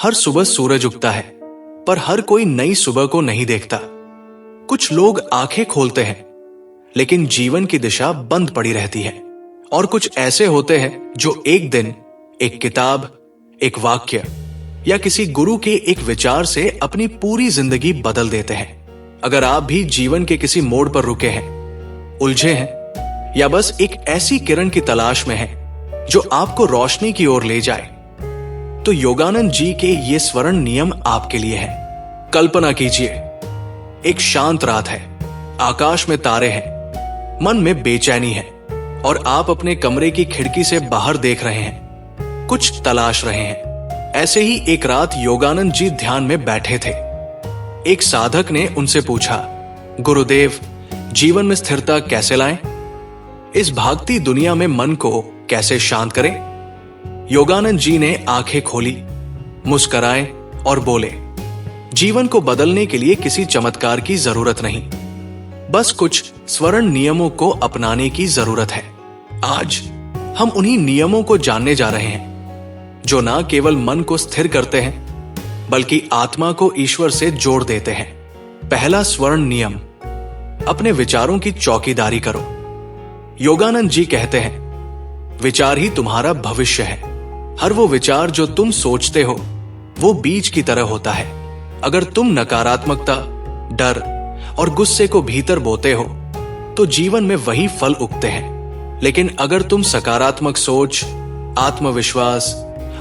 हर सुबह सूरज उगता है, पर हर कोई नई सुबह को नहीं देखता। कुछ लोग आंखें खोलते हैं, लेकिन जीवन की दिशा बंद पड़ी रहती है। और कुछ ऐसे होते हैं जो एक दिन एक किताब, एक वाक्य या किसी गुरु के एक विचार से अपनी पूरी जिंदगी बदल देते हैं। अगर आप भी जीवन के किसी मोड़ पर रुके हैं, उलझे हैं, या बस एक ऐसी किरण की तलाश में हैं जो आपको रोशनी की ओर ले जाए, तो योगानंद जी के ये स्वर्ण नियम आपके लिए हैं। कल्पना कीजिए, एक शांत रात है, आकाश में तारे हैं, मन में बेचैनी है और आप अपने कमरे की खिड़की से बाहर देख रहे हैं, कुछ तलाश रहे हैं। ऐसे ही एक रात योगानंद जी ध्यान में बैठे थे। एक साधक ने उनसे पूछा, गुरुदेव, जीवन में स्थिरता कैसे लाएं? इस भागती दुनिया में मन को कैसे शांत करें? योगानंद जी ने आंखें खोली, मुस्कुराए और बोले, जीवन को बदलने के लिए किसी चमत्कार की जरूरत नहीं, बस कुछ स्वर्ण नियमों को अपनाने की जरूरत है। आज हम उन्हीं नियमों को जानने जा रहे हैं जो ना केवल मन को स्थिर करते हैं, बल्कि आत्मा को ईश्वर से जोड़ देते हैं। पहला स्वर्ण नियम, अपने विचारों की चौकीदारी करो। योगानंद जी कहते हैं, विचार ही तुम्हारा भविष्य है। हर वो विचार जो तुम सोचते हो, वो बीज की तरह होता है। अगर तुम नकारात्मकता, डर और गुस्से को भीतर बोते हो, तो जीवन में वही फल उगते हैं। लेकिन अगर तुम सकारात्मक सोच, आत्मविश्वास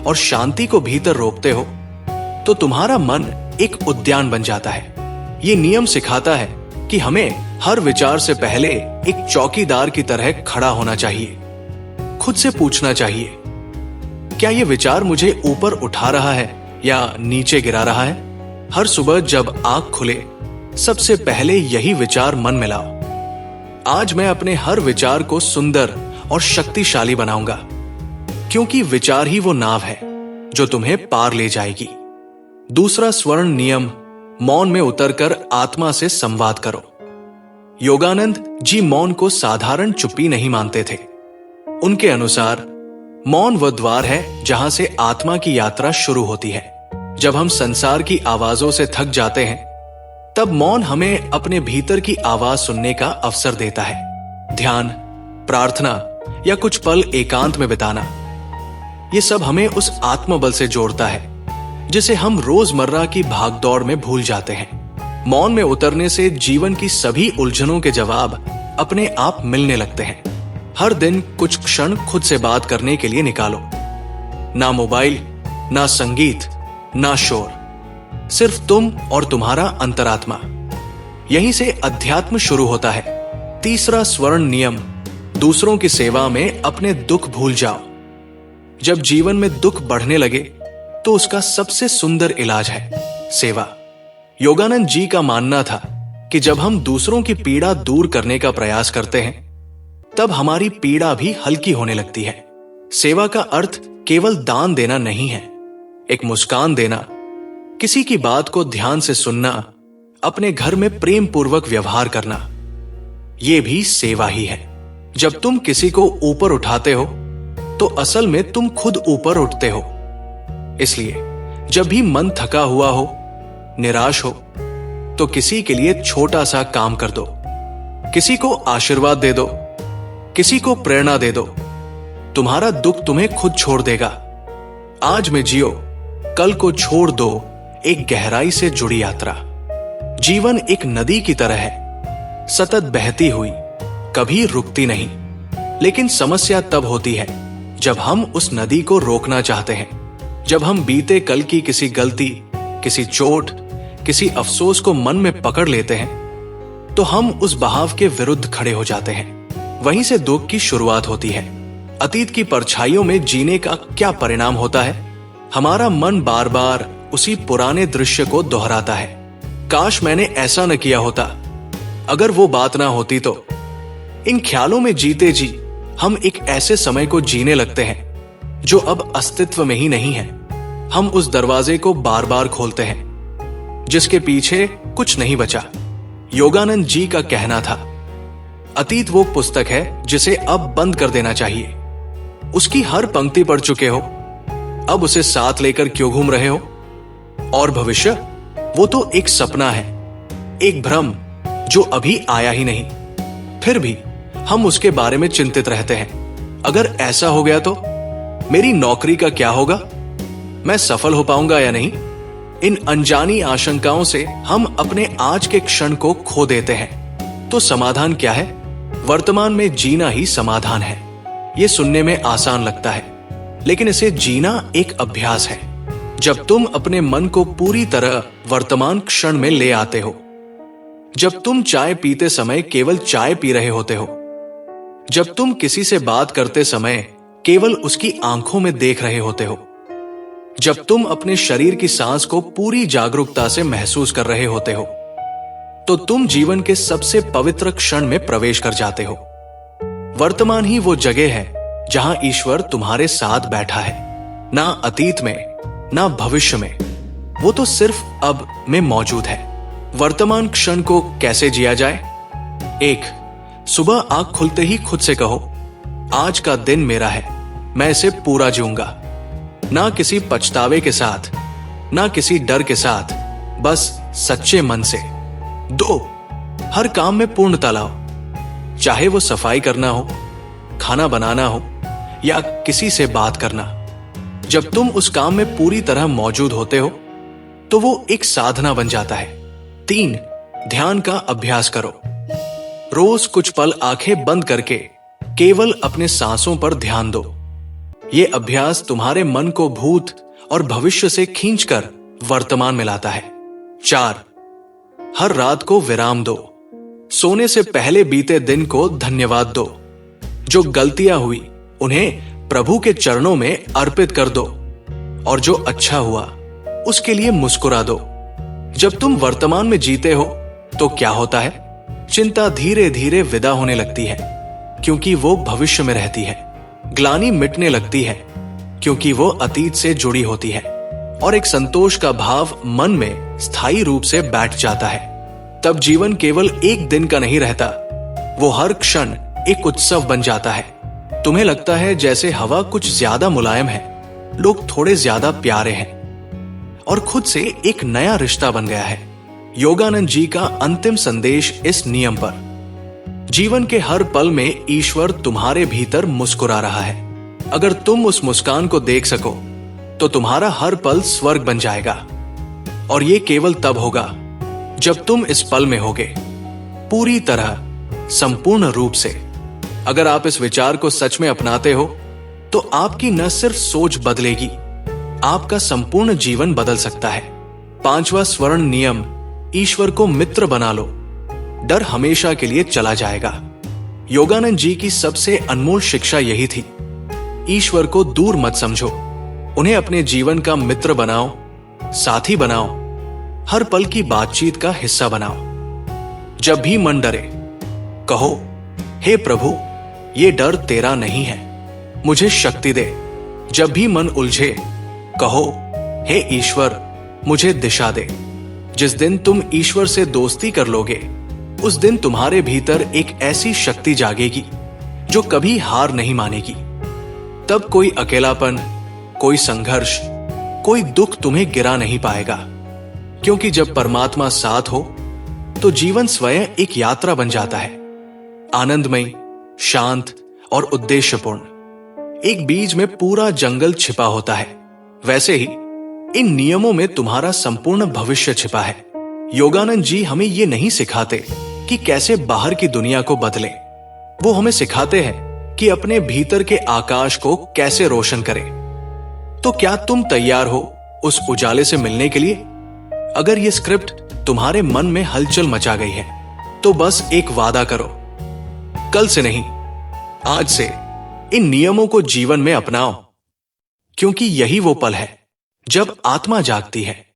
और शांति को भीतर रोकते हो, तो तुम्हारा मन एक उद्यान बन जाता है। ये नियम सिखाता है कि हमें हर विचार से पहले एक चौकीदार की तरह खड़ा होना चाहिए। खुद से पूछना चाहिए, क्या ये विचार मुझे ऊपर उठा रहा है या नीचे गिरा रहा है? हर सुबह जब आंख खुले, सबसे पहले यही विचार मन में लाओ, आज मैं अपने हर विचार को सुंदर और शक्तिशाली बनाऊंगा, क्योंकि विचार ही वो नाव है जो तुम्हें पार ले जाएगी। दूसरा स्वर्ण नियम, मौन में उतरकर आत्मा से संवाद करो। योगानंद जी मौन को साधारण चुप्पी नहीं मानते थे। उनके अनुसार मौन वह द्वार है जहां से आत्मा की यात्रा शुरू होती है। जब हम संसार की आवाजों से थक जाते हैं, तब मौन हमें अपने भीतर की आवाज सुनने का अवसर देता है। ध्यान, प्रार्थना या कुछ पल एकांत में बिताना, ये सब हमें उस आत्मबल से जोड़ता है जिसे हम रोजमर्रा की भागदौड़ में भूल जाते हैं। मौन में उतरने से जीवन की सभी उलझनों के जवाब अपने आप मिलने लगते हैं। हर दिन कुछ क्षण खुद से बात करने के लिए निकालो। ना मोबाइल, ना संगीत, ना शोर, सिर्फ तुम और तुम्हारा अंतरात्मा। यहीं से अध्यात्म शुरू होता है। तीसरा स्वर्ण नियम, दूसरों की सेवा में अपने दुख भूल जाओ। जब जीवन में दुख बढ़ने लगे, तो उसका सबसे सुंदर इलाज है सेवा। योगानंद जी का मानना था कि जब हम दूसरों की पीड़ा दूर करने का प्रयास करते हैं, तब हमारी पीड़ा भी हल्की होने लगती है। सेवा का अर्थ केवल दान देना नहीं है, एक मुस्कान देना, किसी की बात को ध्यान से सुनना, अपने घर में प्रेम पूर्वक व्यवहार करना, यह भी सेवा ही है। जब तुम किसी को ऊपर उठाते हो, तो असल में तुम खुद ऊपर उठते हो। इसलिए जब भी मन थका हुआ हो, निराश हो, तो किसी के लिए छोटा सा काम कर दो, किसी को आशीर्वाद दे दो, किसी को प्रेरणा दे दो। तुम्हारा दुख तुम्हें खुद छोड़ देगा। आज में जियो, कल को छोड़ दो एक गहराई से जुड़ी यात्रा। जीवन एक नदी की तरह है, सतत बहती हुई, कभी रुकती नहीं। लेकिन समस्या तब होती है जब हम उस नदी को रोकना चाहते हैं। जब हम बीते कल की किसी गलती, किसी चोट, किसी अफसोस को मन में पकड़ लेते हैं, तो हम उस बहाव के विरुद्ध खड़े हो जाते हैं। वहीं से दुख की शुरुआत होती है। अतीत की परछाइयों में जीने का क्या परिणाम होता है? हमारा मन बार बार उसी पुराने दृश्य को दोहराता है। काश मैंने ऐसा न किया होता, अगर वो बात ना होती तो। इन ख्यालों में जीते जी हम एक ऐसे समय को जीने लगते हैं जो अब अस्तित्व में ही नहीं है। हम उस दरवाजे को बार बार खोलते हैं जिसके पीछे कुछ नहीं बचा। योगानंद जी का कहना था, अतीत वो पुस्तक है जिसे अब बंद कर देना चाहिए। उसकी हर पंक्ति पढ़ चुके हो, अब उसे साथ लेकर क्यों घूम रहे हो? और भविष्य, वो तो एक सपना है, एक भ्रम जो अभी आया ही नहीं। फिर भी हम उसके बारे में चिंतित रहते हैं। अगर ऐसा हो गया तो मेरी नौकरी का क्या होगा, मैं सफल हो पाऊंगा या नहीं। इन अनजानी आशंकाओं से हम अपने आज के क्षण को खो देते हैं। तो समाधान क्या है? वर्तमान में जीना ही समाधान है। यह सुनने में आसान लगता है, लेकिन इसे जीना एक अभ्यास है। जब तुम अपने मन को पूरी तरह वर्तमान क्षण में ले आते हो, जब तुम चाय पीते समय केवल चाय पी रहे होते हो, जब तुम किसी से बात करते समय केवल उसकी आंखों में देख रहे होते हो, जब तुम अपने शरीर की सांस को पूरी जागरूकता से महसूस कर रहे होते हो, तो तुम जीवन के सबसे पवित्र क्षण में प्रवेश कर जाते हो। वर्तमान ही वो जगह है जहां ईश्वर तुम्हारे साथ बैठा है, ना अतीत में ना भविष्य में, वो तो सिर्फ अब में मौजूद है। वर्तमान क्षण को कैसे जिया जाए? 1. सुबह आंख खुलते ही खुद से कहो, आज का दिन मेरा है, मैं इसे पूरा जीऊंगा। ना किसी पछतावे के साथ, ना किसी डर के साथ, बस सच्चे मन से। 2. हर काम में पूर्णता लाओ, चाहे वो सफाई करना हो, खाना बनाना हो या किसी से बात करना। जब तुम उस काम में पूरी तरह मौजूद होते हो तो वो एक साधना बन जाता है। 3. ध्यान का अभ्यास करो। रोज कुछ पल आंखें बंद करके केवल अपने सांसों पर ध्यान दो। ये अभ्यास तुम्हारे मन को भूत और भविष्य से खींचकर वर्तमान में लाता है। 4. हर रात को विराम दो। सोने से पहले बीते दिन को धन्यवाद दो। जो गलतियां हुई उन्हें प्रभु के चरणों में अर्पित कर दो, और जो अच्छा हुआ उसके लिए मुस्कुरा दो। जब तुम वर्तमान में जीते हो तो क्या होता है? चिंता धीरे धीरे विदा होने लगती है, क्योंकि वो भविष्य में रहती है। ग्लानि मिटने लगती है, क्योंकि वो अतीत से जुड़ी होती है, और एक संतोष का भाव मन में स्थायी रूप से बैठ जाता है। तब जीवन केवल एक दिन का नहीं रहता, वो हर क्षण एक उत्सव बन जाता है। तुम्हें लगता है जैसे हवा कुछ ज्यादा मुलायम है, लोग थोड़े ज्यादा प्यारे हैं, और खुद से एक नया रिश्ता बन गया है। योगानंद जी का अंतिम संदेश इस नियम पर, जीवन के हर पल में ईश्वर तुम्हारे भीतर मुस्कुरा रहा है। अगर तुम उस मुस्कान को देख सको तो तुम्हारा हर पल स्वर्ग बन जाएगा। और ये केवल तब होगा जब तुम इस पल में होगे, पूरी तरह, संपूर्ण रूप से। अगर आप इस विचार को सच में अपनाते हो तो आपकी न सिर्फ सोच बदलेगी, आपका संपूर्ण जीवन बदल सकता है। 5वां स्वर्ण नियम, ईश्वर को मित्र बना लो, डर हमेशा के लिए चला जाएगा। योगानंद जी की सबसे अनमोल शिक्षा यही थी, ईश्वर को दूर मत समझो, उन्हें अपने जीवन का मित्र बनाओ, साथी बनाओ, हर पल की बातचीत का हिस्सा बनाओ। जब भी मन डरे, कहो, हे प्रभु, ये डर तेरा नहीं है, मुझे शक्ति दे। जब भी मन उलझे, कहो, हे ईश्वर, मुझे दिशा दे। जिस दिन तुम ईश्वर से दोस्ती कर लोगे, उस दिन तुम्हारे भीतर एक ऐसी शक्ति जागेगी जो कभी हार नहीं मानेगी। तब कोई अकेलापन, कोई संघर्ष, कोई दुख तुम्हें गिरा नहीं पाएगा, क्योंकि जब परमात्मा साथ हो तो जीवन स्वयं एक यात्रा बन जाता है, आनंदमयी, शांत और उद्देश्यपूर्ण। एक बीज में पूरा जंगल छिपा होता है, वैसे ही इन नियमों में तुम्हारा संपूर्ण भविष्य छिपा है। योगानंद जी हमें ये नहीं सिखाते कि कैसे बाहर की दुनिया को बदलें, वो हमें सिखाते हैं कि अपने भीतर के आकाश को कैसे रोशन करें। तो क्या तुम तैयार हो उस उजाले से मिलने के लिए? अगर ये स्क्रिप्ट तुम्हारे मन में हलचल मचा गई है तो बस एक वादा करो, कल से नहीं, आज से इन नियमों को जीवन में अपनाओ, क्योंकि यही वो पल है जब आत्मा जागती है।